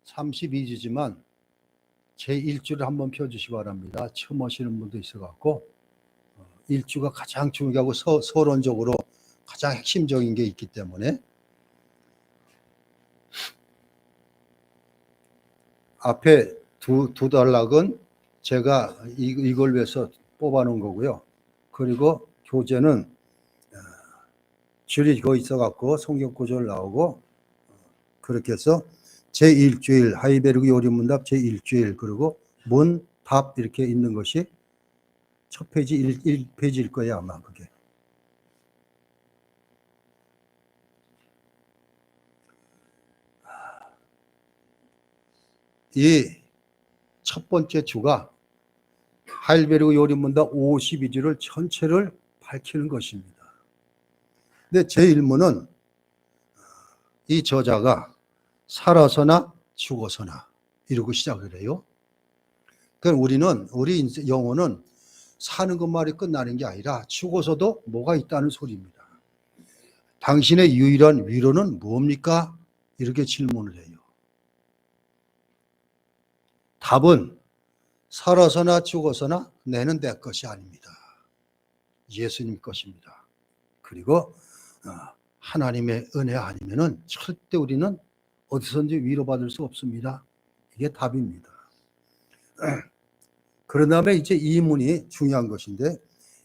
32주지만 제 1주를 한번 펴주시기 바랍니다. 처음 오시는 분도 있어갖고 1주가 가장 중요하고 서론적으로 가장 핵심적인 게 있기 때문에 앞에 두 단락은 제가 이걸 위해서 뽑아놓은 거고요. 그리고 교재는 줄이 거기 있어갖고 성경 구절 나오고 그렇게 해서 제1주일 하이베르그 요리문답 제1주일 그리고 문답 이렇게 있는 것이 첫 페이지 1페이지일 거예요. 아마 그게. 이 첫 번째 주가 하이베르그 요리문답 52주를 전체를 밝히는 것입니다. 근데 제1문은 이 저자가 살아서나 죽어서나 이러고 시작을 해요. 그러니까 우리 영혼은 사는 것만이 끝나는 게 아니라 죽어서도 뭐가 있다는 소리입니다. 당신의 유일한 위로는 뭡니까? 이렇게 질문을 해요. 답은 살아서나 죽어서나 내는 내 것이 아닙니다. 예수님 것입니다. 그리고 하나님의 은혜 아니면은 절대 우리는 어디선지 위로받을 수 없습니다. 이게 답입니다. 그런 다음에 이제 이 문이 중요한 것인데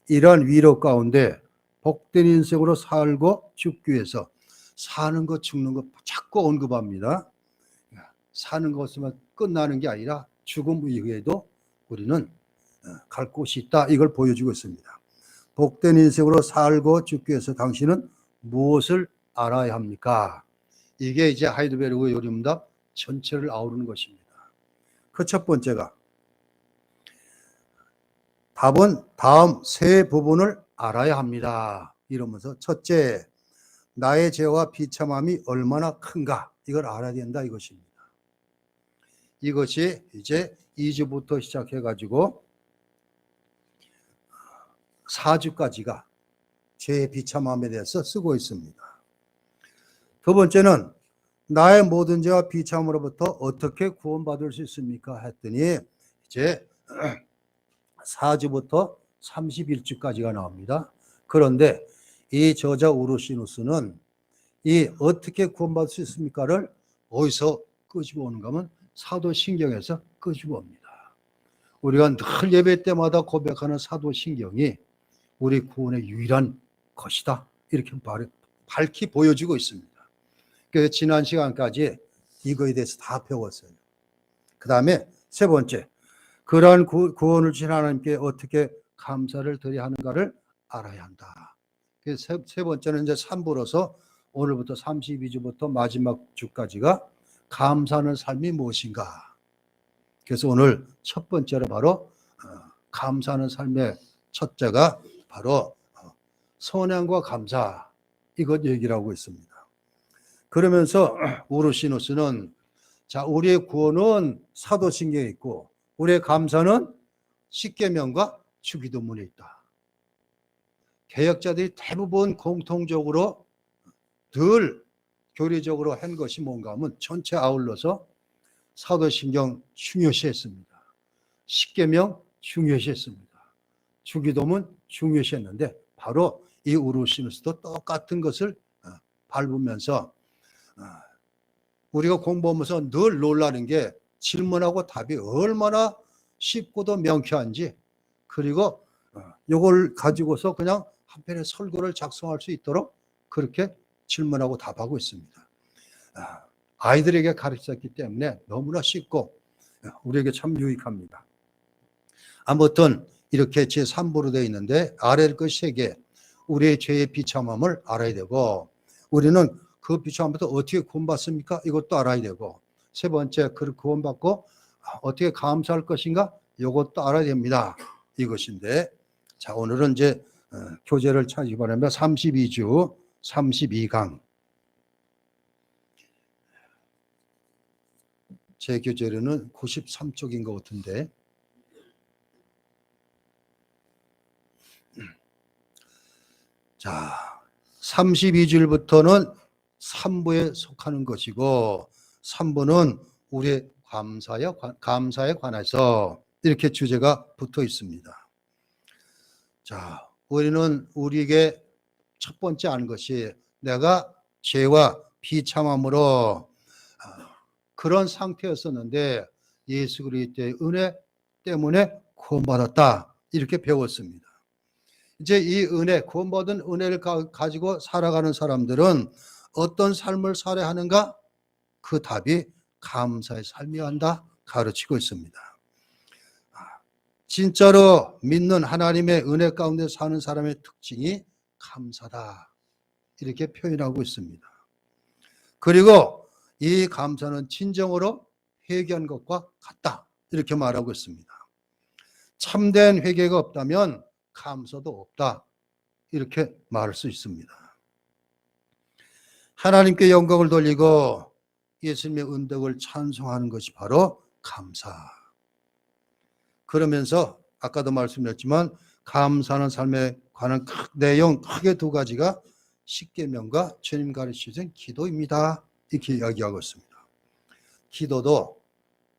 이러한 위로 가운데 복된 인생으로 살고 죽기 위해서 사는 것 죽는 것 자꾸 언급합니다. 사는 것으로만 끝나는 게 아니라 죽음 이후에도 우리는 갈 곳이 있다. 이걸 보여주고 있습니다. 복된 인생으로 살고 죽기 위해서 당신은 무엇을 알아야 합니까? 이게 이제 하이드베르그 요리문답 전체를 아우르는 것입니다. 그 첫 번째가 답은 다음 세 부분을 알아야 합니다. 이러면서 첫째, 나의 죄와 비참함이 얼마나 큰가 이걸 알아야 된다 이것입니다. 이것이 이제 2주부터 시작해가지고 4주까지가 죄의 비참함에 대해서 쓰고 있습니다. 두 번째는 나의 모든 죄와 비참함으로부터 어떻게 구원받을 수 있습니까? 했더니 이제 4주부터 31주까지가 나옵니다. 그런데 이 저자 우르시누스는 이 어떻게 구원받을 수 있습니까를 어디서 끄집어 오는가 하면 사도신경에서 끄집어 옵니다. 우리가 늘 예배 때마다 고백하는 사도신경이 우리 구원의 유일한 것이다. 이렇게 밝히 보여주고 있습니다. 그래서 지난 시간까지 이거에 대해서 다 배웠어요. 그 다음에 세 번째, 그러한 구원을 주신 하나님께 어떻게 감사를 드려야 하는가를 알아야 한다. 그래서 세 번째는 이제 3부로서 오늘부터 32주부터 마지막 주까지가 감사하는 삶이 무엇인가. 그래서 오늘 첫 번째로 바로 감사하는 삶의 첫째가 바로 선행과 감사 이것 얘기를 하고 있습니다. 그러면서 우르시누스는 자 우리의 구원은 사도신경에 있고 우리의 감사는 십계명과 주기도문에 있다. 개혁자들이 대부분 공통적으로 늘 교리적으로 한 것이 뭔가 하면 전체 아울러서 사도신경 중요시했습니다. 십계명 중요시했습니다. 주기도문 중요시했는데 바로 이 우르시누스도 똑같은 것을 밟으면서 우리가 공부하면서 늘 놀라는 게 질문하고 답이 얼마나 쉽고도 명쾌한지 그리고 이걸 가지고서 그냥 한편의 설교를 작성할 수 있도록 그렇게 질문하고 답하고 있습니다. 아이들에게 가르쳤기 때문에 너무나 쉽고 우리에게 참 유익합니다. 아무튼 이렇게 제3부로 되어 있는데 아래 그 세 개 우리의 죄의 비참함을 알아야 되고 우리는 그 비참함부터 어떻게 구원받습니까? 이것도 알아야 되고 세 번째 그 구원받고 어떻게 감사할 것인가? 이것도 알아야 됩니다. 이것인데 자 오늘은 이제 교재를 찾기 바랍니다. 32주 32강 제 교재로는 93쪽인 것 같은데 자 32줄부터는 3부에 속하는 것이고 3부는 우리의 감사에 관해서 이렇게 주제가 붙어 있습니다. 자, 우리는 우리에게 첫 번째 아는 것이 내가 죄와 비참함으로 그런 상태였었는데 예수 그리스도의 은혜 때문에 구원받았다. 이렇게 배웠습니다. 이제 이 은혜, 구원받은 은혜를 가지고 살아가는 사람들은 어떤 삶을 살아야 하는가? 그 답이 감사의 삶이어야 한다 가르치고 있습니다. 진짜로 믿는 하나님의 은혜 가운데 사는 사람의 특징이 감사다. 이렇게 표현하고 있습니다. 그리고 이 감사는 진정으로 회개한 것과 같다. 이렇게 말하고 있습니다. 참된 회개가 없다면 감사도 없다. 이렇게 말할 수 있습니다. 하나님께 영광을 돌리고 예수님의 은덕을 찬송하는 것이 바로 감사. 그러면서 아까도 말씀드렸지만 감사하는 삶에 관한 내용 크게 두 가지가 십계명과 주님 가르치신 기도입니다. 이렇게 이야기하고 있습니다. 기도도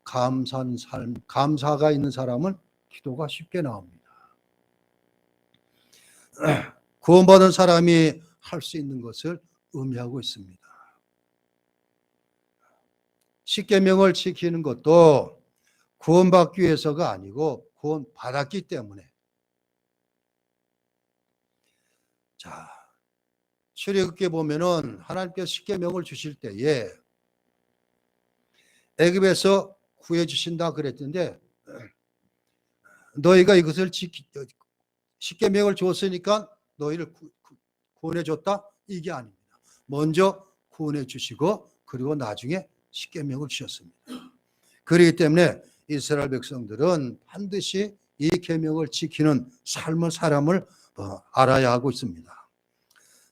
감사한 삶, 감사가 있는 사람은 기도가 쉽게 나옵니다. 구원받은 사람이 할 수 있는 것을 의미하고 있습니다. 십계명을 지키는 것도 구원받기 위해서가 아니고 구원받았기 때문에. 자, 출애굽기에 보면은 하나님께서 십계명을 주실 때에 애굽에서 구해 주신다 그랬는데 너희가 이것을 십계명을 줬으니까 너희를 구원해 줬다? 이게 아닙니다. 먼저 구원해 주시고 그리고 나중에 십계명을 주셨습니다. 그렇기 때문에 이스라엘 백성들은 반드시 이 계명을 지키는 삶을 사람을 알아야 하고 있습니다.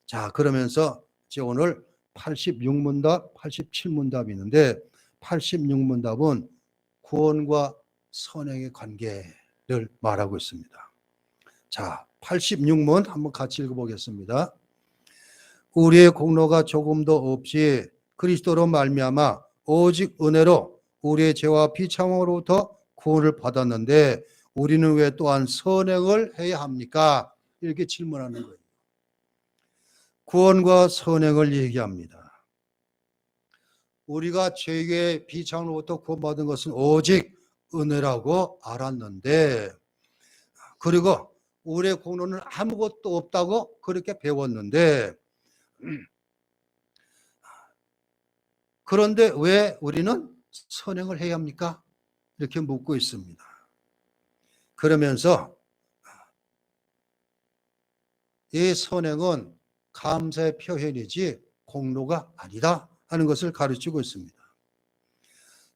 자, 그러면서 이제 오늘 86문답, 87문답이 있는데 86문답은 구원과 선행의 관계를 말하고 있습니다. 자, 86문 한번 같이 읽어보겠습니다. 우리의 공로가 조금도 없이 그리스도로 말미암아 오직 은혜로 우리의 죄와 비참함으로부터 구원을 받았는데 우리는 왜 또한 선행을 해야 합니까? 이렇게 질문하는 거예요. 구원과 선행을 얘기합니다. 우리가 죄의 비참함으로부터 구원받은 것은 오직 은혜라고 알았는데 그리고 우리의 공로는 아무것도 없다고 그렇게 배웠는데 그런데 왜 우리는 선행을 해야 합니까? 이렇게 묻고 있습니다. 그러면서 이 선행은 감사의 표현이지 공로가 아니다 하는 것을 가르치고 있습니다.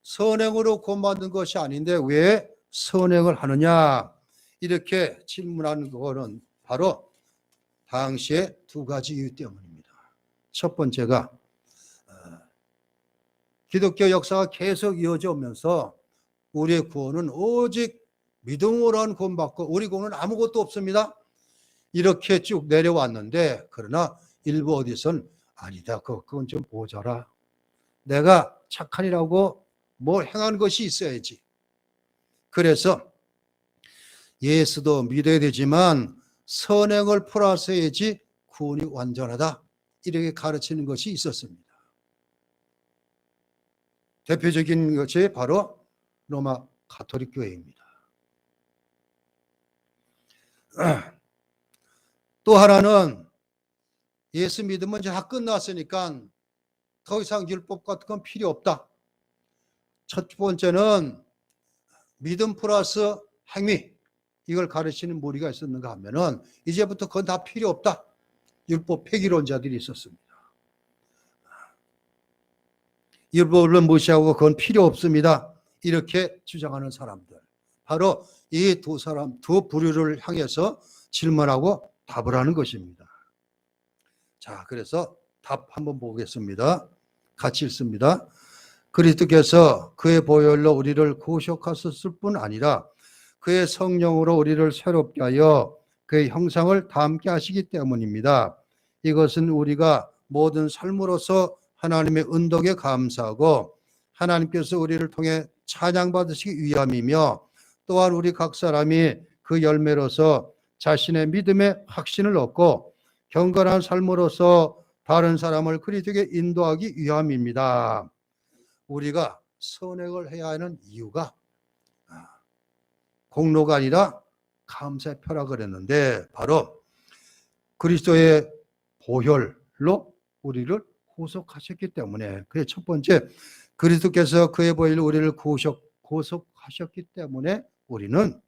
선행으로 구원받는 것이 아닌데 왜 선행을 하느냐 이렇게 질문하는 것은 바로 당시에 두 가지 이유 때문입니다. 첫 번째가 기독교 역사가 계속 이어져 오면서 우리의 구원은 오직 믿음으로만 구원받고 우리 구원은 아무것도 없습니다. 이렇게 쭉 내려왔는데 그러나 일부 어디선 아니다. 그건 좀 보자라. 내가 착한이라고 뭘 행한 것이 있어야지. 그래서 예수도 믿어야 되지만 선행을 플러스해야지 구원이 완전하다. 이렇게 가르치는 것이 있었습니다. 대표적인 것이 바로 로마 가톨릭 교회입니다. 또 하나는 예수 믿으면 이제 다 끝났으니까 더 이상 율법 같은 건 필요 없다. 첫 번째는 믿음 플러스 행위 이걸 가르치는 무리가 있었는가 하면은 이제부터 그건 다 필요 없다. 율법 폐기론자들이 있었습니다. 율법을 무시하고 그건 필요 없습니다. 이렇게 주장하는 사람들. 바로 이 두 부류를 향해서 질문하고 답을 하는 것입니다. 자, 그래서 답 한번 보겠습니다. 같이 읽습니다. 그리스도께서 그의 보혈로 우리를 구속하셨을 뿐 아니라 그의 성령으로 우리를 새롭게 하여 그의 형상을 닮게 하시기 때문입니다. 이것은 우리가 모든 삶으로서 하나님의 은덕에 감사하고 하나님께서 우리를 통해 찬양받으시기 위함이며, 또한 우리 각 사람이 그 열매로서 자신의 믿음의 확신을 얻고 경건한 삶으로서 다른 사람을 그리스도에게 인도하기 위함입니다. 우리가 선행을 해야 하는 이유가 공로가 아니라 감사의 표라 그랬는데, 바로 그리스도의 보혈로 우리를 구속하셨기 때문에, 그게 첫 번째, 그리스도께서 그의 보혈로 우리를 구속하셨기 때문에 우리는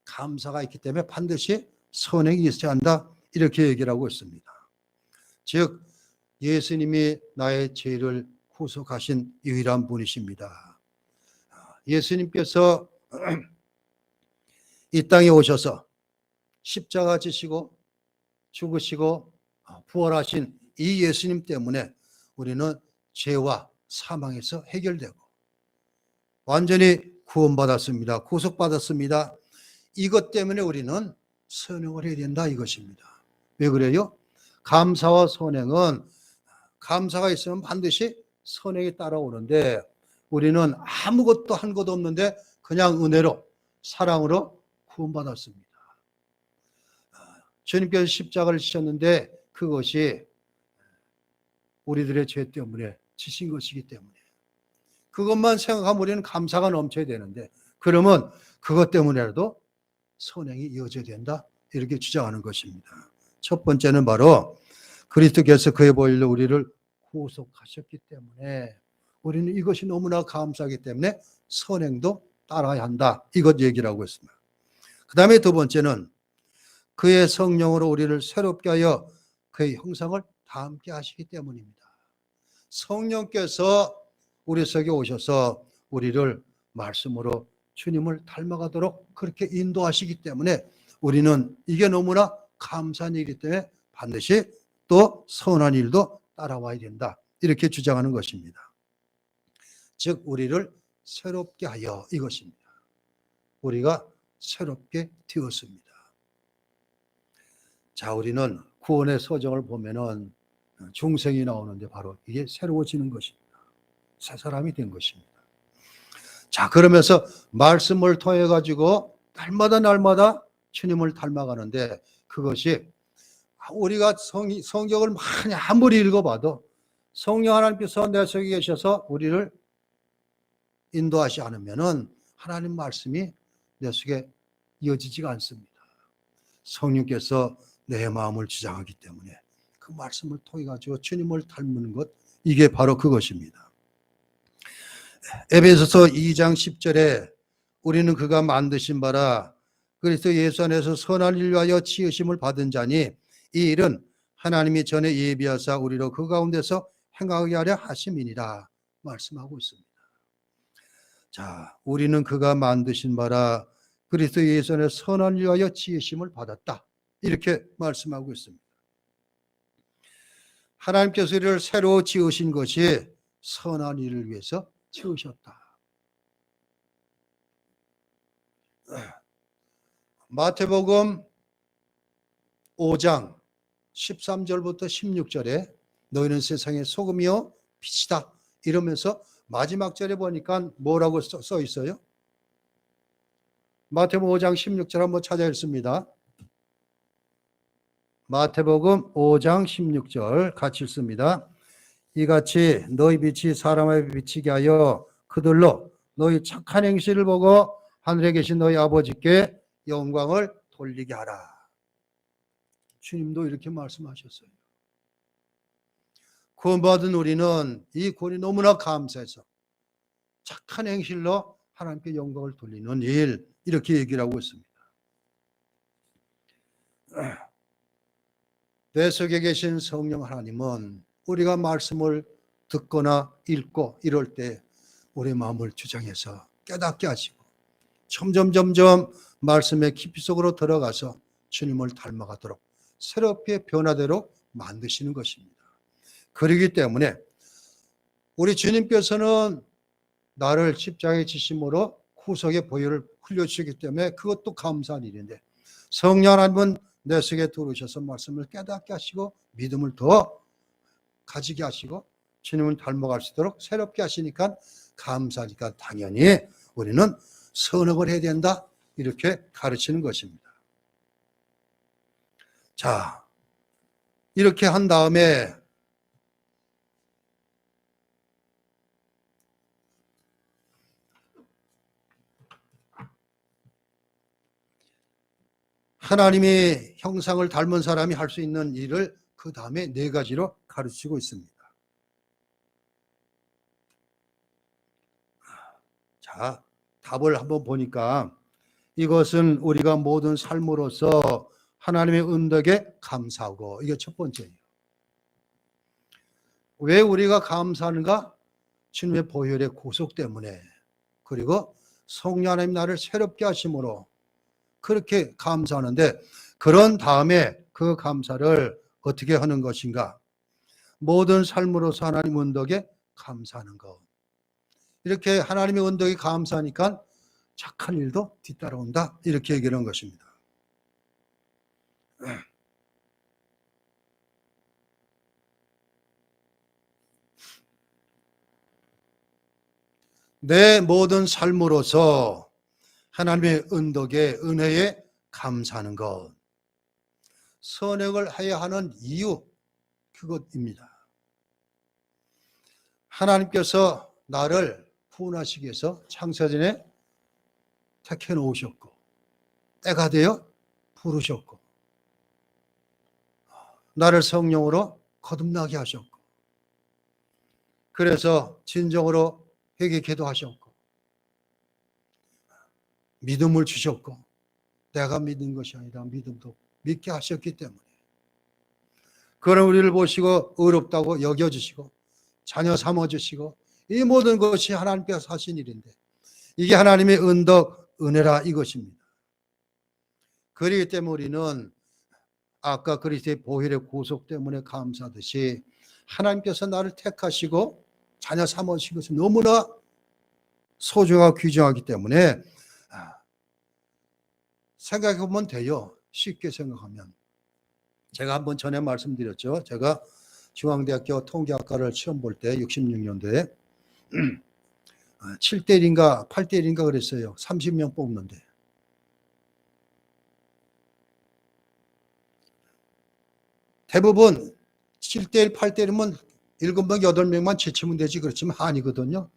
감사가 있기 때문에 반드시 선행이 있어야 한다, 이렇게 얘기를 하고 있습니다. 즉 예수님이 나의 죄를 구속하신 유일한 분이십니다. 예수님께서 이 땅에 오셔서 십자가 지시고 죽으시고 부활하신 이 예수님 때문에 우리는 죄와 사망에서 해결되고 완전히 구원받았습니다. 구속받았습니다. 이것 때문에 우리는 선행을 해야 된다, 이것입니다. 왜 그래요? 감사와 선행은, 감사가 있으면 반드시 선행이 따라오는데, 우리는 아무것도 한 것도 없는데 그냥 은혜로, 사랑으로 구원받았습니다. 주님께서 십자가를 지셨는데 그것이 우리들의 죄 때문에 지신 것이기 때문에 그것만 생각하면 우리는 감사가 넘쳐야 되는데, 그러면 그것 때문에라도 선행이 이어져야 된다, 이렇게 주장하는 것입니다. 첫 번째는 바로 그리스도께서 그의 보혈로 우리를 구속하셨기 때문에 우리는 이것이 너무나 감사하기 때문에 선행도 따라야 한다, 이것 얘기를 하고 있습니다. 그 다음에 두 번째는 그의 성령으로 우리를 새롭게 하여 그의 형상을 닮게 하시기 때문입니다. 성령께서 우리 속에 오셔서 우리를 말씀으로 주님을 닮아가도록 그렇게 인도하시기 때문에 우리는 이게 너무나 감사한 일이기 때문에 반드시 또 선한 일도 따라와야 된다, 이렇게 주장하는 것입니다. 즉 우리를 새롭게 하여, 이것입니다. 우리가 새롭게 되었습니다. 자, 우리는 구원의 서정을 보면은 중생이 나오는데 바로 이게 새로워지는 것입니다. 새 사람이 된 것입니다. 자, 그러면서 말씀을 통해 가지고 날마다 주님을 닮아가는데, 그것이 우리가 성경을 많이 아무리 읽어봐도 성령 하나님께서 내 속에 계셔서 우리를 인도하지 않으면은 하나님 말씀이 내 속에 이어지지가 않습니다. 성령께서 내 마음을 주장하기 때문에 그 말씀을 통해 가지고 주님을 닮는 것, 이게 바로 그것입니다. 에베소서 2장 10절에 우리는 그가 만드신 바라 그리스도 예수 안에서 선한 일을 위하여 지으심을 받은 자니 이 일은 하나님이 전에 예비하사 우리로 그 가운데서 행하게 하려 하심이니라 말씀하고 있습니다. 자, 우리는 그가 만드신 바라 그리스도 예수 안에서 선한 일을 위하여 지으심을 받았다, 이렇게 말씀하고 있습니다. 하나님께서 우리를 새로 지으신 것이 선한 일을 위해서 지으셨다. 마태복음 5장 13절부터 16절에 너희는 세상의 소금이요 빛이다, 이러면서 마지막 절에 보니까 뭐라고 써 있어요? 마태복음 5장 16절 한번 찾아 읽습니다. 마태복음 5장 16절 같이 읽습니다. 이같이 너희 빛이 사람의 비치게 하여 그들로 너희 착한 행실을 보고 하늘에 계신 너희 아버지께 영광을 돌리게 하라. 주님도 이렇게 말씀하셨어요. 구원받은 우리는 이 구원이 너무나 감사해서 착한 행실로 하나님께 영광을 돌리는 일, 이렇게 얘기를 하고 있습니다. 내 속에 계신 성령 하나님은 우리가 말씀을 듣거나 읽고 이럴 때 우리 마음을 주장해서 깨닫게 하시고 점점 말씀의 깊이 속으로 들어가서 주님을 닮아가도록 새롭게 변화되도록 만드시는 것입니다. 그렇기 때문에 우리 주님께서는 나를 십자가에 지심으로 구속의 보혈을 흘려주시기 때문에 그것도 감사한 일인데, 성령 하나님은 내 속에 들어오셔서 말씀을 깨닫게 하시고 믿음을 더 가지게 하시고 주님을 닮아갈 수 있도록 새롭게 하시니까 감사하니까 당연히 우리는 선행을 해야 된다. 이렇게 가르치는 것입니다. 자, 이렇게 한 다음에 하나님의 형상을 닮은 사람이 할 수 있는 일을 그 다음에 4가지로 가르치고 있습니다. 자, 답을 한번 보니까 이것은 우리가 모든 삶으로서 하나님의 은덕에 감사하고, 이게 첫 번째예요. 왜 우리가 감사하는가? 주님의 보혈의 구속 때문에, 그리고 성령 하나님 나를 새롭게 하심으로 그렇게 감사하는데, 그런 다음에 그 감사를 어떻게 하는 것인가? 모든 삶으로서 하나님 은덕에 감사하는 것. 이렇게 하나님의 은덕에 감사하니까 착한 일도 뒤따라온다. 이렇게 얘기하는 것입니다. 내 모든 삶으로서 하나님의 은덕에, 은혜에 감사하는 것. 선행을 해야 하는 이유, 그것입니다. 하나님께서 나를 구원하시기 위해서 창세전에 택해 놓으셨고, 때가 되어 부르셨고, 나를 성령으로 거듭나게 하셨고, 그래서 진정으로 회개 기도하셨고, 믿음을 주셨고, 내가 믿는 것이 아니라 믿음도 믿게 하셨기 때문에, 그런 우리를 보시고 의롭다고 여겨주시고 자녀 삼아주시고, 이 모든 것이 하나님께서 하신 일인데, 이게 하나님의 은덕, 은혜라 이것입니다. 그렇기 때문에 우리는 아까 그리스도의 보혈의 구속 때문에 감사하듯이, 하나님께서 나를 택하시고 자녀 삼으신 것은 너무나 소중하고 귀중하기 때문에 생각해 보면 돼요. 쉽게 생각하면. 제가 한번 전에 말씀드렸죠. 제가 중앙대학교 통계학과를 시험 볼 때 66년도에 7대 1인가 8대 1인가 그랬어요. 30명 뽑는데. 대부분 7대 1, 8대 1이면 7명, 8명만 제치면 되지, 그렇지만 아니거든요.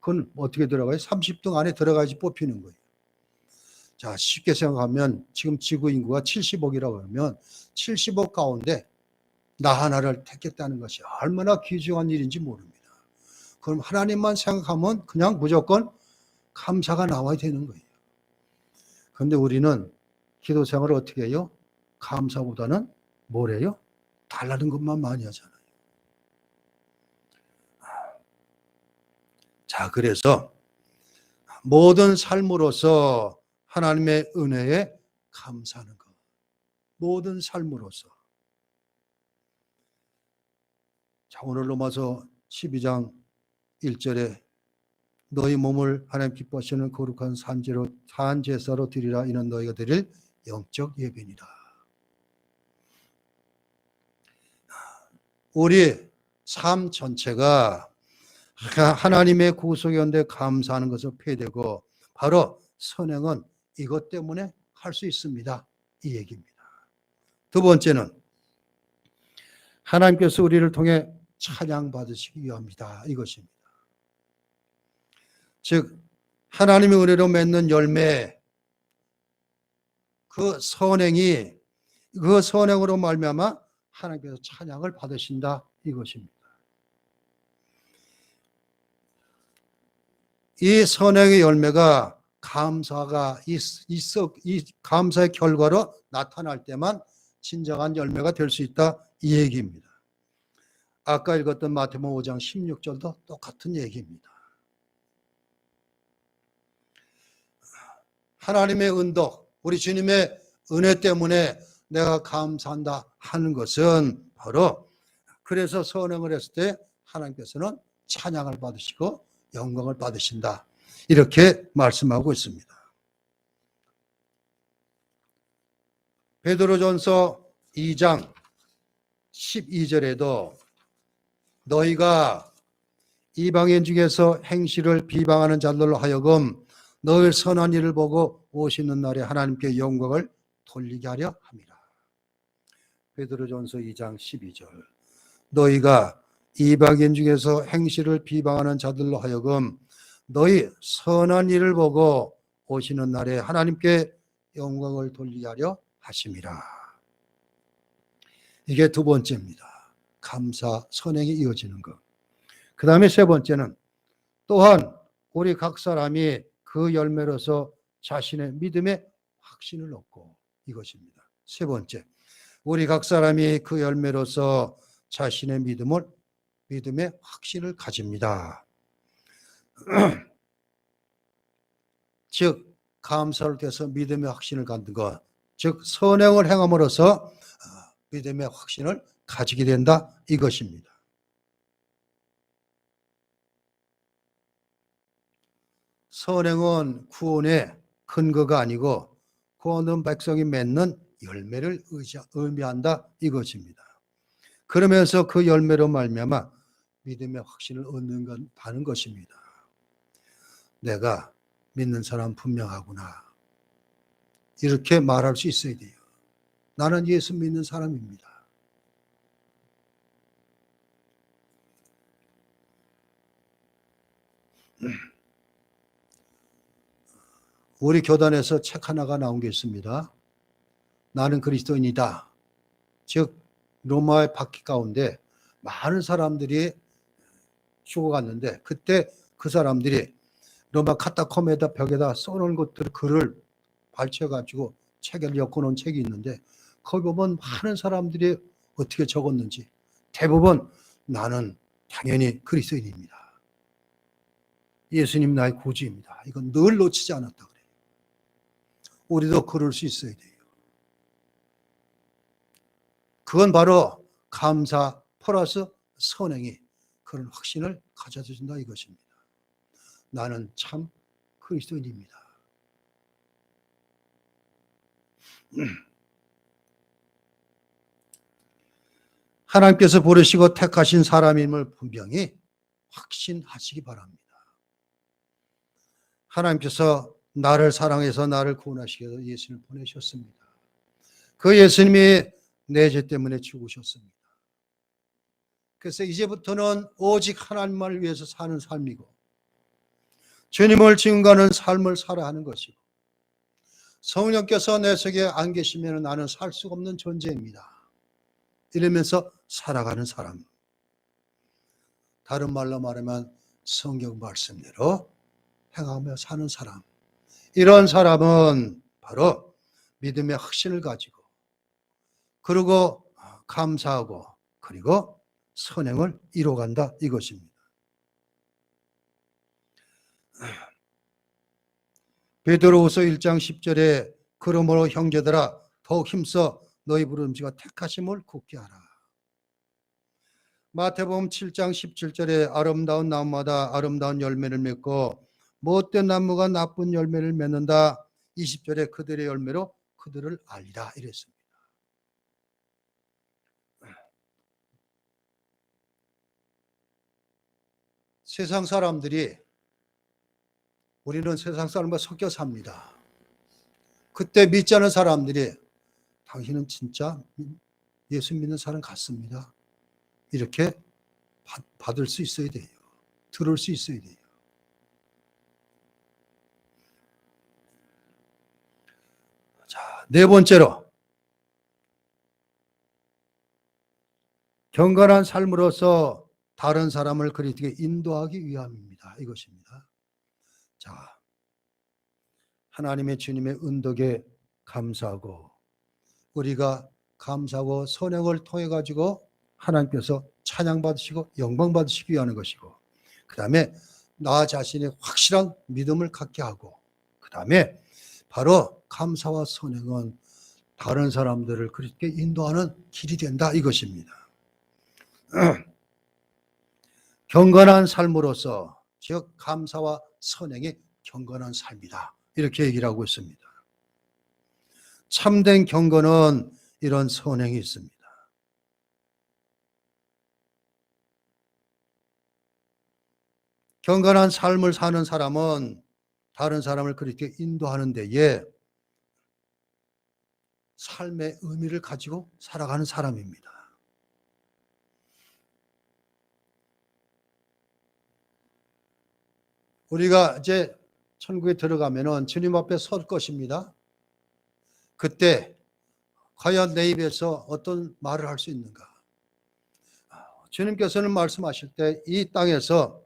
그건 어떻게 들어가요? 30등 안에 들어가야지 뽑히는 거예요. 자, 쉽게 생각하면 지금 지구 인구가 70억이라고 하면 70억 가운데 나 하나를 택했다는 것이 얼마나 귀중한 일인지 모릅니다. 그럼 하나님만 생각하면 그냥 무조건 감사가 나와야 되는 거예요. 그런데 우리는 기도 생활을 어떻게 해요? 감사보다는 뭐래요? 달라는 것만 많이 하잖아요. 자, 그래서 모든 삶으로서 하나님의 은혜에 감사하는 것. 모든 삶으로서. 자, 오늘 로마서 12장 1절에 너희 몸을 하나님 기뻐하시는 거룩한 산제사로 드리라. 이는 너희가 드릴 영적 예배니라. 우리 삶 전체가 하나님의 구속의 은혜에 감사하는 것을 표현되고, 바로 선행은 이것 때문에 할 수 있습니다. 이 얘기입니다. 두 번째는 하나님께서 우리를 통해 찬양받으시기 위함이다. 이것입니다. 즉 하나님의 은혜로 맺는 열매, 그 선행이, 그 선행으로 말미암아 하나님께서 찬양을 받으신다. 이것입니다. 이 선행의 열매가 감사가 이 감사의 결과로 나타날 때만 진정한 열매가 될 수 있다. 이 얘기입니다. 아까 읽었던 마태복음 5장 16절도 똑같은 얘기입니다. 하나님의 은덕, 우리 주님의 은혜 때문에 내가 감사한다 하는 것은 바로, 그래서 선행을 했을 때 하나님께서는 찬양을 받으시고 영광을 받으신다. 이렇게 말씀하고 있습니다. 베드로전서 2장 12절에도 너희가 이방인 중에서 행실을 비방하는 자들로 하여금 너희 선한 일을 보고 오시는 날에 하나님께 영광을 돌리게 하려 함이라. 베드로전서 2장 12절. 너희가 이방인 중에서 행실을 비방하는 자들로 하여금 너희 선한 일을 보고 오시는 날에 하나님께 영광을 돌리게 하려 하심이라. 이게 두 번째입니다. 감사, 선행이 이어지는 것. 그 다음에 세 번째는 또한 우리 각 사람이 그 열매로서 자신의 믿음의 확신을 얻고, 이것입니다. 세 번째, 우리 각 사람이 그 열매로서 자신의 믿음의 확신을 가집니다. 즉 감사를 통해서 믿음의 확신을 갖는 것, 즉 선행을 행함으로써 믿음의 확신을 가지게 된다, 이것입니다. 선행은 구원의 근거가 아니고 구원은 백성이 맺는 열매를 의미한다, 이것입니다. 그러면서 그 열매로 말미암아 믿음의 확신을 얻는다는 것입니다. 내가 믿는 사람 분명하구나, 이렇게 말할 수 있어야 돼요. 나는 예수 믿는 사람입니다. 우리 교단에서 책 하나가 나온 게 있습니다. 나는 그리스도인이다. 즉 로마의 바퀴 가운데 많은 사람들이 죽어갔는데, 그때 그 사람들이 로마 카타콤에다 벽에다 써놓은 것들, 글을 발췌해가지고 책을 엮어놓은 책이 있는데, 거기 보면 많은 사람들이 어떻게 적었는지 대부분 나는 당연히 그리스도인입니다. 예수님 나의 구주입니다. 이건 늘 놓치지 않았다 그래요. 우리도 그럴 수 있어야 돼요. 그건 바로 감사 플러스 선행이 그런 확신을 가져준다, 이것입니다. 나는 참 그리스도인입니다. 하나님께서 부르시고 택하신 사람임을 분명히 확신하시기 바랍니다. 하나님께서 나를 사랑해서 나를 구원하시기 위해서 예수님을 보내셨습니다. 그 예수님이 내 죄 때문에 죽으셨습니다. 그래서 이제부터는 오직 하나님만을 위해서 사는 삶이고, 주님을 증거하는 삶을 살아야 하는 것이고, 성령께서 내 속에 안 계시면 나는 살 수가 없는 존재입니다. 이러면서 살아가는 사람. 다른 말로 말하면 성경 말씀대로 행하며 사는 사람. 이런 사람은 바로 믿음의 확신을 가지고, 그리고 감사하고, 그리고 선행을 이뤄간다, 이것입니다. 베드로후서 1장 10절에 그러므로 형제들아 더욱 힘써 너희 부름지가 택하심을 굳게 하라. 마태복음 7장 17절에 아름다운 나무마다 아름다운 열매를 맺고 못된 나무가 나쁜 열매를 맺는다. 20절에 그들의 열매로 그들을 알리라, 이랬습니다. 세상 사람들이, 우리는 세상 사람과 섞여 삽니다. 그때 믿지 않은 사람들이 당신은 진짜 예수 믿는 사람 같습니다, 이렇게 받을 수 있어야 돼요. 들을 수 있어야 돼요. 자, 네 번째로 경건한 삶으로서 다른 사람을 그리스도께 인도하기 위함입니다, 이것입니다. 자, 하나님의 주님의 은덕에 감사하고, 우리가 감사하고 선행을 통해 가지고 하나님께서 찬양 받으시고 영광 받으시기 위한 것이고, 그 다음에 나 자신의 확실한 믿음을 갖게 하고, 그 다음에 바로 감사와 선행은 다른 사람들을 그렇게 인도하는 길이 된다, 이것입니다. 경건한 삶으로서, 즉 감사와 선행이 경건한 삶이다, 이렇게 얘기를 하고 있습니다. 참된 경건은 이런 선행이 있습니다. 경건한 삶을 사는 사람은 다른 사람을 그렇게 인도하는 데에 삶의 의미를 가지고 살아가는 사람입니다. 우리가 이제 천국에 들어가면은 주님 앞에 설 것입니다. 그때 과연 내 입에서 어떤 말을 할 수 있는가? 주님께서는 말씀하실 때 이 땅에서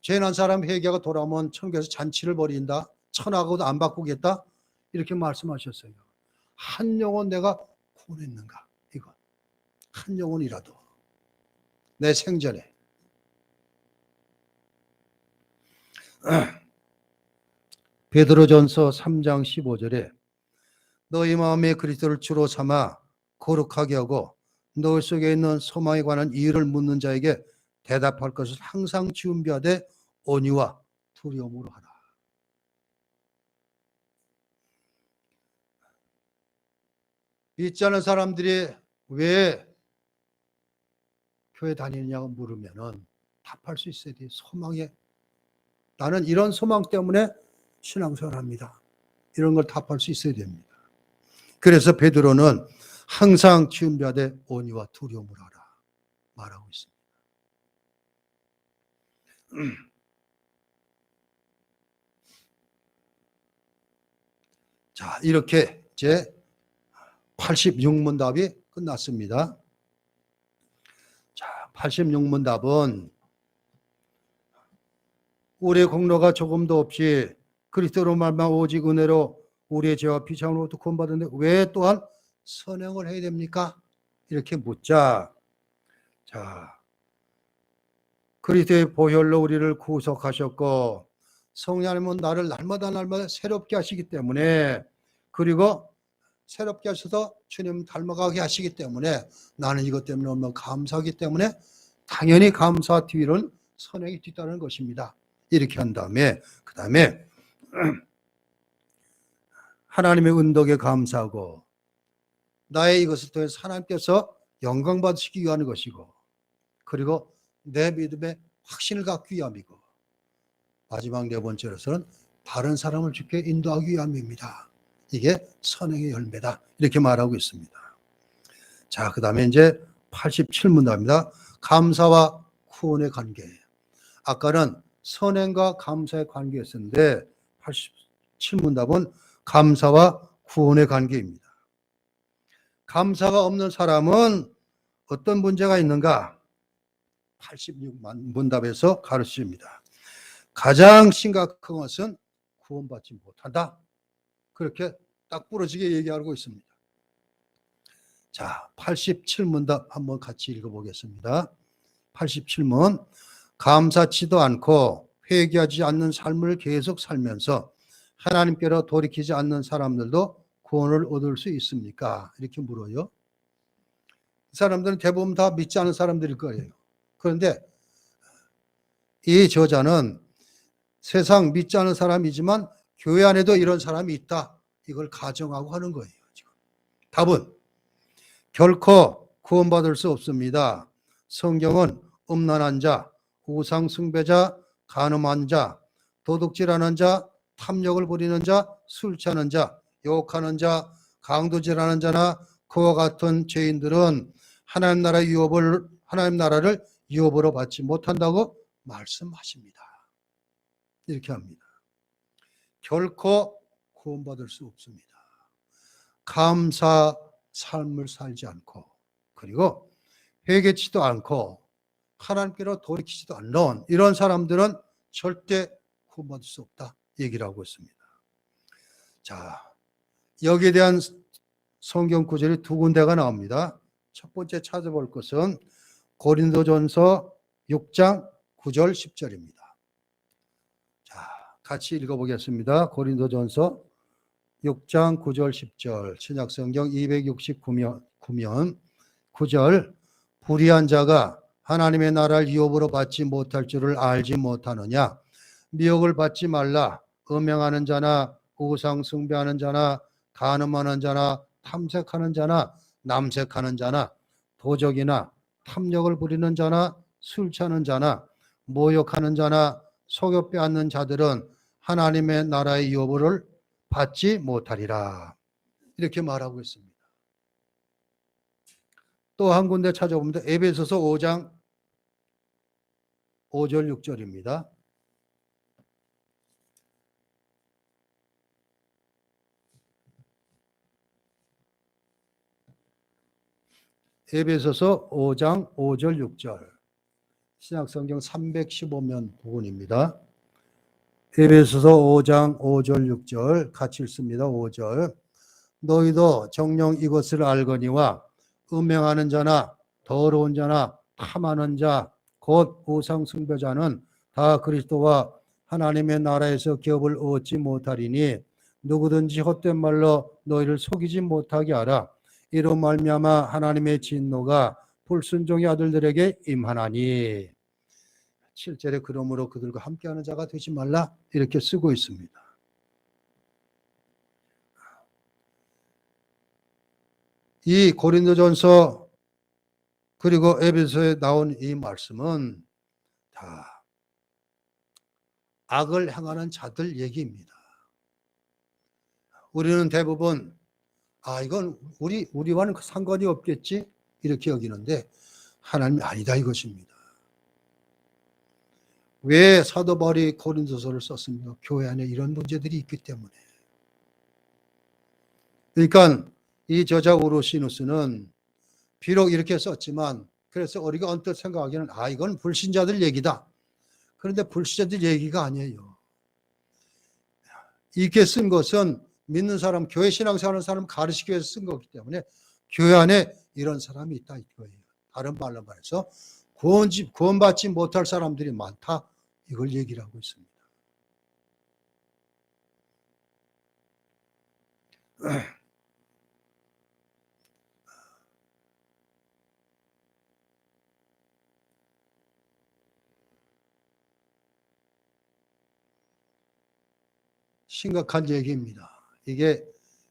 죄난 사람 회개가 돌아오면 천국에서 잔치를 벌인다. 천하고도 안 바꾸겠다. 이렇게 말씀하셨어요. 한 영혼 내가 구원했는가? 이거 한 영혼이라도 내 생전에 베드로전서 3장 15절에 너희 마음에 그리스도를 주로 삼아 거룩하게 하고 너희 속에 있는 소망에 관한 이유를 묻는 자에게 대답할 것을 항상 준비하되 온유와 두려움으로 하라. 믿지 않은 사람들이 왜 교회 다니느냐고 물으면은 답할 수 있어야 돼. 소망에 나는 이런 소망 때문에 신앙생활합니다. 이런 걸 답할 수 있어야 됩니다. 그래서 베드로는 항상 준비하되 온유와 두려움을 하라 말하고 있습니다. 자, 이렇게 이제 86문답이 끝났습니다. 자, 86문답은 우리의 공로가 조금도 없이 그리스도로 말미암아 오직 은혜로 우리의 죄와 비참으로부터 구원받았는데 왜 또한 선행을 해야 됩니까? 이렇게 묻자. 자, 그리스도의 보혈로 우리를 구속하셨고 성령 하나님은 나를 날마다 새롭게 하시기 때문에 그리고 새롭게 하셔서 주님 닮아가게 하시기 때문에 나는 이것 때문에 너무 감사하기 때문에 당연히 감사 뒤로는 선행이 뒤따르는 것입니다. 이렇게 한 다음에 그 다음에 하나님의 은덕에 감사하고 나의 이것을 통해서 하나님께서 영광 받으시기 위한 것이고 그리고 내 믿음의 확신을 갖기 위함이고 마지막 네 번째로서는 다른 사람을 주께 인도하기 위함입니다. 이게 선행의 열매다. 이렇게 말하고 있습니다. 자, 그 다음에 이제 87문답입니다. 감사와 구원의 관계. 아까는 선행과 감사의 관계였었는데 87문답은 감사와 구원의 관계입니다. 감사가 없는 사람은 어떤 문제가 있는가? 86문답에서 가르칩니다. 가장 심각한 것은 구원받지 못한다. 그렇게 딱 부러지게 얘기하고 있습니다. 자, 87문답 한번 같이 읽어보겠습니다. 87문 감사치도 않고 회개하지 않는 삶을 계속 살면서 하나님께로 돌이키지 않는 사람들도 구원을 얻을 수 있습니까? 이렇게 물어요. 이 사람들은 대부분 다 믿지 않은 사람들일 거예요. 그런데 이 저자는 세상 믿지 않은 사람이지만 교회 안에도 이런 사람이 있다. 이걸 가정하고 하는 거예요. 지금. 답은 결코 구원받을 수 없습니다. 성경은 음란한 자, 우상 숭배자, 간음한 자, 도둑질하는 자, 탐욕을 부리는 자, 술 취하는 자, 욕하는 자, 강도질하는 자나 그와 같은 죄인들은 하나님 나라를 유업으로 받지 못한다고 말씀하십니다. 이렇게 합니다. 결코 구원받을 수 없습니다. 감사 삶을 살지 않고 그리고 회개치도 않고 하나님께로 돌이키지도 않는 이런 사람들은 절대 구원받을 수 없다 얘기를 하고 있습니다. 자, 여기에 대한 성경 구절이 두 군데가 나옵니다. 첫 번째 찾아볼 것은 고린도전서 6장 9절 10절입니다. 자, 같이 읽어보겠습니다. 고린도전서 6장 9절 10절 신약성경 269면 9절 불의한 자가 하나님의 나라를 유업으로 받지 못할 줄을 알지 못하느냐 미혹을 받지 말라 음행하는 자나 우상 숭배하는 자나 간음하는 자나 탐색하는 자나 남색하는 자나 도적이나 탐욕을 부리는 자나 술 취하는 자나 모욕하는 자나 속여 빼앗는 자들은 하나님의 나라의 여부를 받지 못하리라. 이렇게 말하고 있습니다. 또 한 군데 찾아보면 에베소서 5장 5절 6절입니다. 에베소서 5장 5절 6절 신약성경 315면 부분입니다. 에베소서 5장 5절 6절 같이 읽습니다. 5절 너희도 정녕 이것을 알거니와 음행하는 자나 더러운 자나 탐하는 자 곧 우상 숭배자는 다 그리스도와 하나님의 나라에서 기업을 얻지 못하리니 누구든지 헛된 말로 너희를 속이지 못하게 하라. 이로 말미암아 하나님의 진노가 불순종의 아들들에게 임하나니. 7절에 그러므로 그들과 함께하는 자가 되지 말라 이렇게 쓰고 있습니다. 이 고린도전서 그리고 에베소에 나온 이 말씀은 다 악을 행하는 자들 얘기입니다. 우리는 대부분 이건 우리와는 상관이 없겠지 이렇게 여기는데 하나님이 아니다 이것입니다. 왜 사도 바울이 고린도서를 썼습니까? 교회 안에 이런 문제들이 있기 때문에. 그러니까 이 저자 우르시누스는 비록 이렇게 썼지만 그래서 우리가 언뜻 생각하기에는 이건 불신자들 얘기다. 그런데 불신자들 얘기가 아니에요. 이렇게 쓴 것은 믿는 사람, 교회 신앙생활하는 사람 가르치기 위해서 쓴 거기 때문에 교회 안에 이런 사람이 있다 이거예요. 다른 말로 말해서 구원받지 못할 사람들이 많다 이걸 얘기를 하고 있습니다. 심각한 얘기입니다. 이게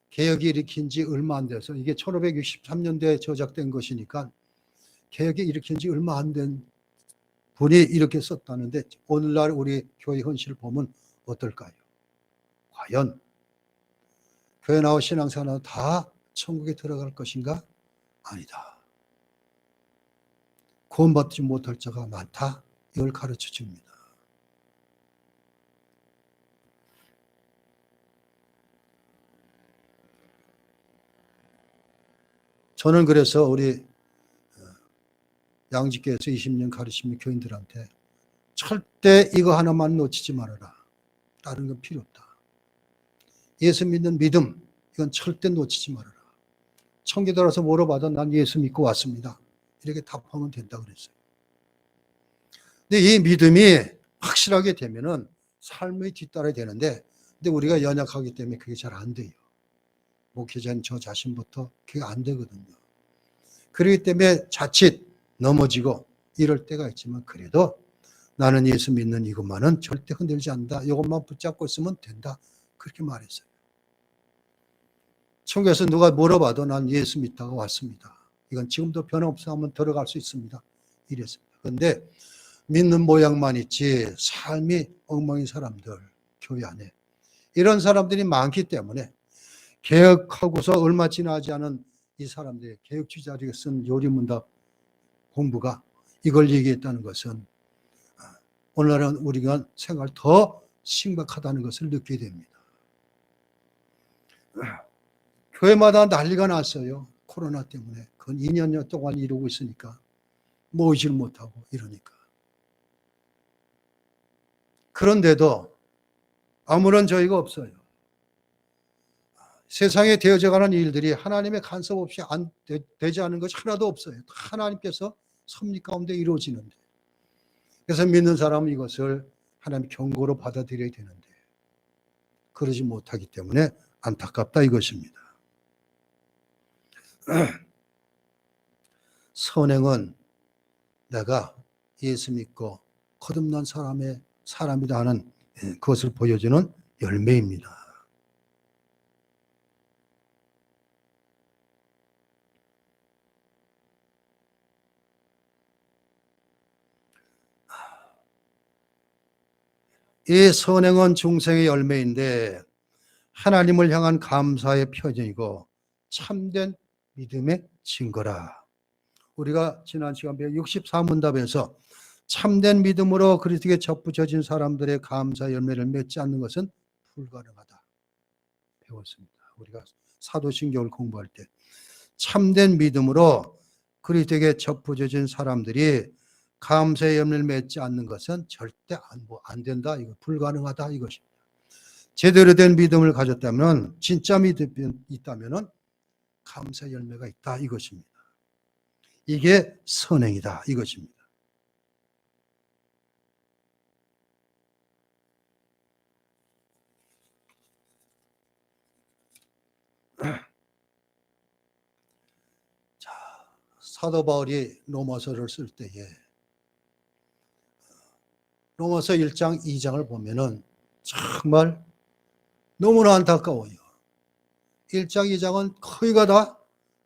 개혁이 일으킨 지 얼마 안 돼서 이게 1563년도에 저작된 것이니까 개혁이 일으킨 지 얼마 안 된 분이 이렇게 썼다는데 오늘날 우리 교회 현실을 보면 어떨까요? 과연 교회 나와 신앙생활은 다 천국에 들어갈 것인가? 아니다. 구원받지 못할 자가 많다. 이걸 가르쳐 줍니다. 저는 그래서 우리 양지교에서 20년 가르치는 교인들한테 절대 이거 하나만 놓치지 말아라. 다른 건 필요 없다. 예수 믿는 믿음 이건 절대 놓치지 말아라. 청교도 와서 물어봐도 난 예수 믿고 왔습니다. 이렇게 답하면 된다 그랬어요. 근데 이 믿음이 확실하게 되면은 삶이 뒤따라야 되는데 근데 우리가 연약하기 때문에 그게 잘 안 돼요. 목회자인 저 자신부터 그게 안 되거든요. 그렇기 때문에 자칫 넘어지고 이럴 때가 있지만 그래도 나는 예수 믿는 이것만은 절대 흔들지 않는다. 이것만 붙잡고 있으면 된다. 그렇게 말했어요. 천국에서 누가 물어봐도 난 예수 믿다가 왔습니다. 이건 지금도 변함없이 하면 들어갈 수 있습니다. 이랬습니다. 그런데 믿는 모양만 있지 삶이 엉망인 사람들 교회 안에 이런 사람들이 많기 때문에 개혁하고서 얼마 지나지 않은 이 사람들의 개혁주의자들이 쓴 요리문답 공부가 이걸 얘기했다는 것은 오늘날은 우리가 생활 더 심각하다는 것을 느끼게 됩니다. 교회마다 난리가 났어요. 코로나 때문에. 그건 2년여 동안 이루고 있으니까 모이질 못하고 이러니까. 그런데도 아무런 저희가 없어요. 세상에 되어져가는 일들이 하나님의 간섭 없이 되지 않은 것이 하나도 없어요. 하나님께서 섭리 가운데 이루어지는데. 그래서 믿는 사람은 이것을 하나님의 경고로 받아들여야 되는데 그러지 못하기 때문에 안타깝다 이것입니다. 선행은 내가 예수 믿고 거듭난 사람이다 하는 그것을 보여주는 열매입니다. 이 선행은 중생의 열매인데 하나님을 향한 감사의 표정이고 참된 믿음의 증거라. 우리가 지난 시간 64문답에서 참된 믿음으로 그리스도께 접붙여진 사람들의 감사 열매를 맺지 않는 것은 불가능하다 배웠습니다. 우리가 사도신경을 공부할 때 참된 믿음으로 그리스도께 접붙여진 사람들이 감사의 열매를 맺지 않는 것은 절대 안 된다. 이거 불가능하다 이것입니다. 제대로 된 믿음을 가졌다면, 진짜 믿음이 있다면 감사 열매가 있다 이것입니다. 이게 선행이다 이것입니다. 자, 사도 바울이 로마서를 쓸 때에 로마서 1장 2장을 보면은 정말 너무나 안타까워요. 1장 2장은 거의가 다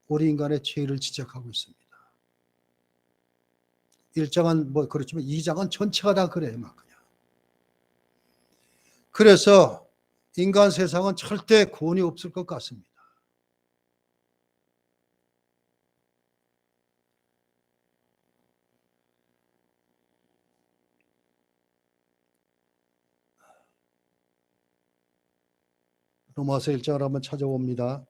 우리 인간의 죄를 지적하고 있습니다. 1장은 뭐 그렇지만 2장은 전체가 다 그래요. 막 그냥. 그래서 인간 세상은 절대 구원이 없을 것 같습니다. 로마서 1장을 한번 찾아봅니다.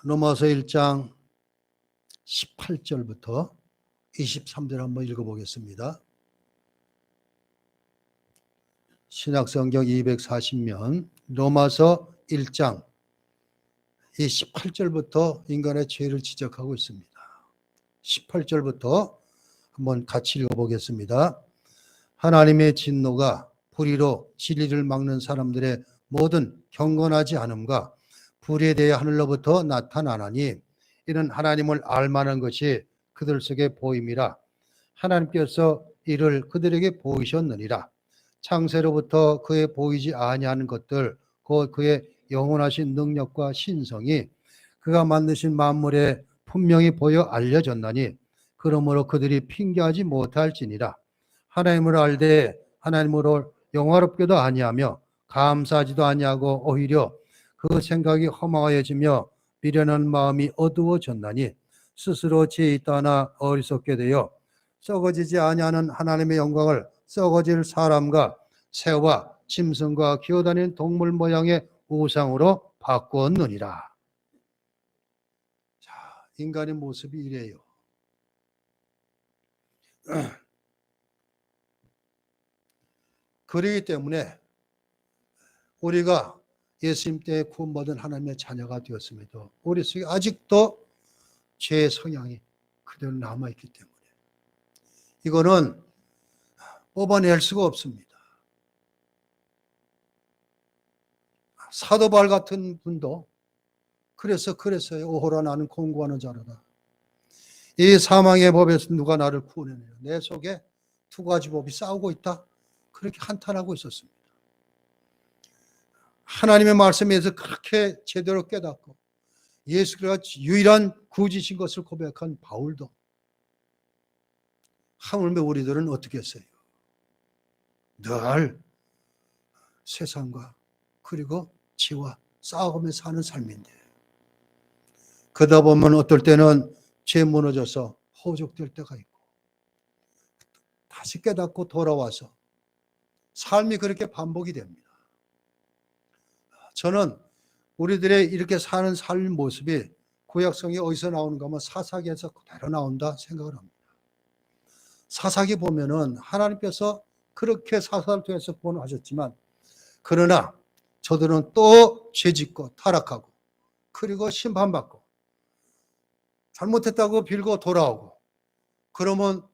로마서 1장 18절부터 23절 한번 읽어보겠습니다. 신약성경 240면 로마서 1장 이 18절부터 인간의 죄를 지적하고 있습니다. 18절부터 한번 같이 읽어보겠습니다. 하나님의 진노가 불의로 진리를 막는 사람들의 모든 경건하지 않음과 불의에 대해 하늘로부터 나타나나니 이는 하나님을 알만한 것이 그들 속에 보임이라. 하나님께서 이를 그들에게 보이셨느니라. 창세로부터 그에 보이지 아니하는 것들 곧 그의 영원하신 능력과 신성이 그가 만드신 만물에 분명히 보여 알려졌나니 그러므로 그들이 핑계하지 못할지니라. 하나님을 알되 하나님으로 영화롭게도 아니하며 감사하지도 아니하고 오히려 그 생각이 허망하여지며 미련한 마음이 어두워졌나니 스스로 지혜 있다나 어리석게 되어 썩어지지 아니하는 하나님의 영광을 썩어질 사람과 새와 짐승과 기어다니는 동물 모양의 우상으로 바꾸었느니라. 자, 인간의 모습이 이래요. 그렇기 때문에 우리가 예수님 때에 구원받은 하나님의 자녀가 되었음에도 우리 속에 아직도 죄의 성향이 그대로 남아있기 때문에 이거는 뽑아낼 수가 없습니다. 사도 바울 같은 분도 그랬어요. 오호라 나는 공고하는 자로다. 이 사망의 법에서 누가 나를 구원해내요. 내 속에 두 가지 법이 싸우고 있다. 그렇게 한탄하고 있었습니다. 하나님의 말씀에서 그렇게 제대로 깨닫고 예수 그리스도가 유일한 구주신 것을 고백한 바울도 하물며 우리들은 어떻게 했어요? 늘 세상과 그리고 죄와 싸우면서 사는 삶인데 그러다 보면 어떨 때는 죄 무너져서 허죽될 때가 있고 다시 깨닫고 돌아와서 삶이 그렇게 반복이 됩니다. 저는 우리들의 이렇게 사는 삶 모습이 구약성이 어디서 나오는가 하면 사사기에서 그대로 나온다 생각을 합니다. 사사기 보면은 하나님께서 그렇게 사사를 통해서 구원하셨지만 그러나 저들은 또 죄짓고 타락하고 그리고 심판받고 잘못했다고 빌고 돌아오고 그러면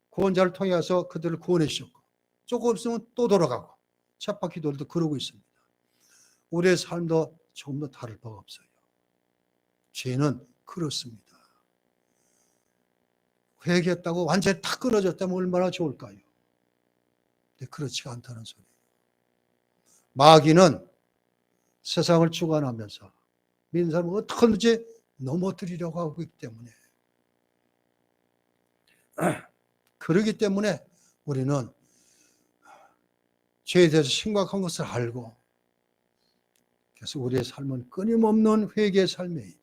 구원자를 통해서 그들을 구원해 주셨고 조금 있으면 또 돌아가고 쳇바퀴 돌도 그러고 있습니다. 우리의 삶도 조금 더 다를 바가 없어요. 죄는 그렇습니다. 회개했다고 완전히 다 끊어졌다면 얼마나 좋을까요? 근데 그렇지가 않다는 소리예요. 마귀는 세상을 주관하면서 믿는 사람을 어떻게든지 넘어뜨리려고 하고 있기 때문에, 그러기 때문에 우리는 죄에 대해서 심각한 것을 알고, 그래서 우리의 삶은 끊임없는 회개의 삶이에요.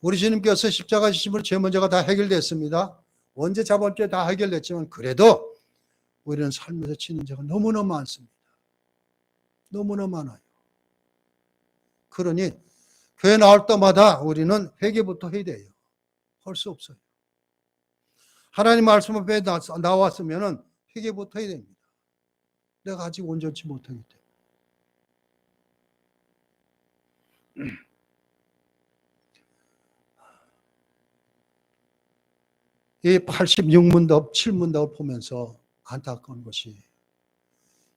우리 주님께서 십자가 지심으로 죄 문제가 다 해결됐습니다. 언제 저번 주에 다 해결됐지만 그래도 우리는 삶에서 지는 죄가 너무나 많습니다. 너무나 많아요. 그러니 교회 나올 때마다 우리는 회개부터 해야 돼요. 할 수 없어요. 하나님 말씀 앞에 나왔으면 회개부터 해야 됩니다. 내가 아직 온전치 못하기 때문에. 이 86문답, 7문답을 보면서 안타까운 것이,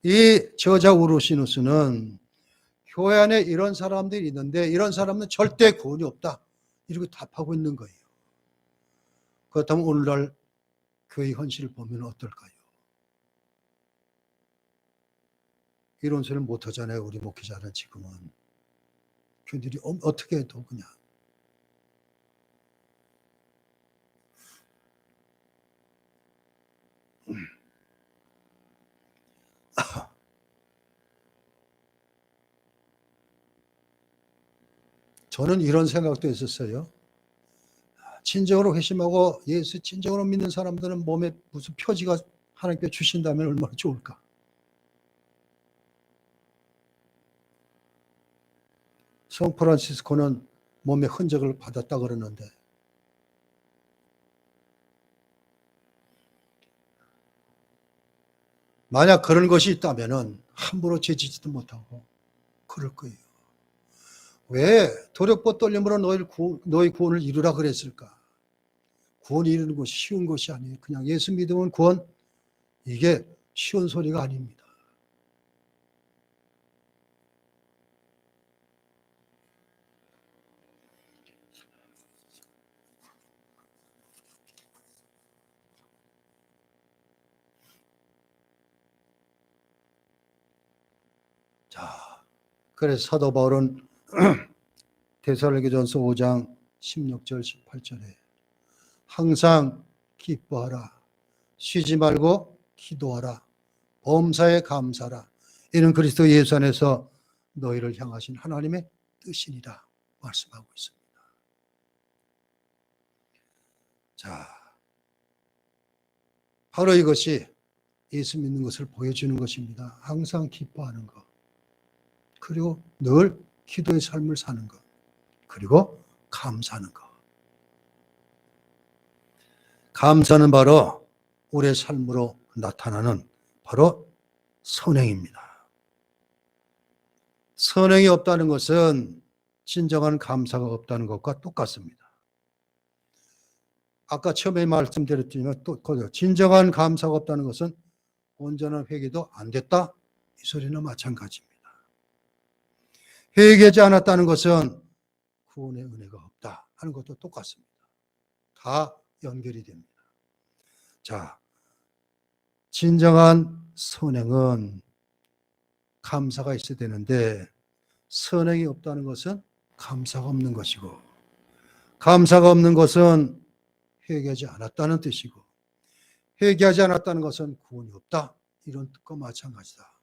이 저자 우르시누스는 교회 안에 이런 사람들이 있는데 이런 사람은 절대 구원이 없다, 이렇게 답하고 있는 거예요. 그렇다면 오늘날 교회 현실을 보면 어떨까요? 이런 소리를 못하잖아요. 우리 목회자는 지금은. 교회들이 어떻게 해도 그냥. 저는 이런 생각도 있었어요. 진정으로 회심하고 예수 진정으로 믿는 사람들은 몸에 무슨 표지가 하나님께 주신다면 얼마나 좋을까. 성 프란시스코는 몸에 흔적을 받았다 그러는데, 만약 그런 것이 있다면 함부로 죄짓지도 못하고 그럴 거예요. 왜 도력보 떨림으로 너희 구원을 이루라 그랬을까? 구원이 이루는 것이 쉬운 것이 아니에요. 그냥 예수 믿으면 구원, 이게 쉬운 소리가 아닙니다. 자, 그래서 사도 바울은 데살로니가전서 5장 16절 18절에 항상 기뻐하라, 쉬지 말고 기도하라, 범사에 감사하라, 이는 그리스도 예수 안에서 너희를 향하신 하나님의 뜻이니라 말씀하고 있습니다. 자, 바로 이것이 예수 믿는 것을 보여주는 것입니다. 항상 기뻐하는 것, 그리고 늘 기도의 삶을 사는 것, 그리고 감사하는 것. 감사는 바로 우리의 삶으로 나타나는 바로 선행입니다. 선행이 없다는 것은 진정한 감사가 없다는 것과 똑같습니다. 아까 처음에 말씀드렸지만 또 진정한 감사가 없다는 것은 온전한 회개도 안 됐다, 이 소리는 마찬가지입니다. 회개하지 않았다는 것은 구원의 은혜가 없다 하는 것도 똑같습니다. 다 연결이 됩니다. 자, 진정한 선행은 감사가 있어야 되는데 선행이 없다는 것은 감사가 없는 것이고, 감사가 없는 것은 회개하지 않았다는 뜻이고, 회개하지 않았다는 것은 구원이 없다, 이런 뜻과 마찬가지다.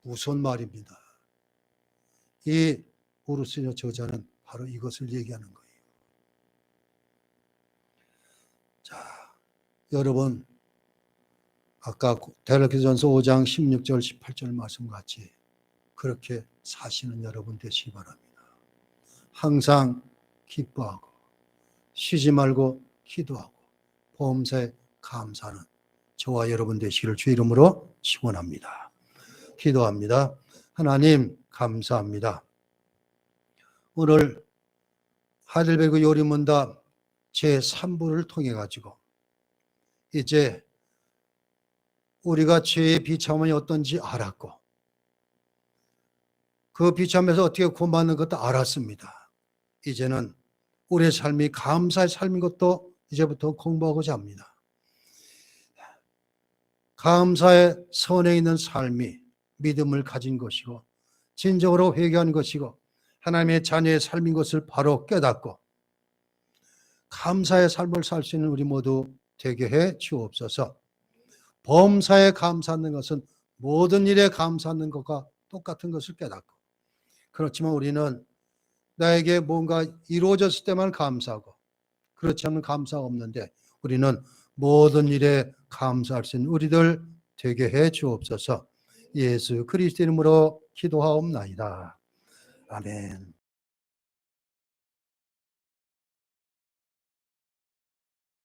무서운 말입니다. 이 우르시누스 저자는 바로 이것을 얘기하는 거예요. 자, 여러분, 아까 데살로니가전서 5장 16절 18절 말씀같이 그렇게 사시는 여러분 되시기 바랍니다. 항상 기뻐하고 쉬지 말고 기도하고 범사에 감사하는 저와 여러분 되시기를 주의 이름으로 축원합니다. 기도합니다. 하나님 감사합니다. 오늘 하이델베르크 요리문답 제3부를 통해 가지고 이제 우리가 죄의 비참함이 어떤지 알았고, 그 비참에서 어떻게 구원받는 것도 알았습니다. 이제는 우리의 삶이 감사의 삶인 것도 이제부터 공부하고자 합니다. 감사의 선에 있는 삶이 믿음을 가진 것이고 진정으로 회개한 것이고 하나님의 자녀의 삶인 것을 바로 깨닫고 감사의 삶을 살 수 있는 우리 모두 되게 해 주옵소서. 범사에 감사하는 것은 모든 일에 감사하는 것과 똑같은 것을 깨닫고, 그렇지만 우리는 나에게 뭔가 이루어졌을 때만 감사하고 그렇지 않으면 감사가 없는데, 우리는 모든 일에 감사할 수 있는 우리들 되게 해 주옵소서. 예수 그리스도 이름으로 기도하옵나이다. 아멘.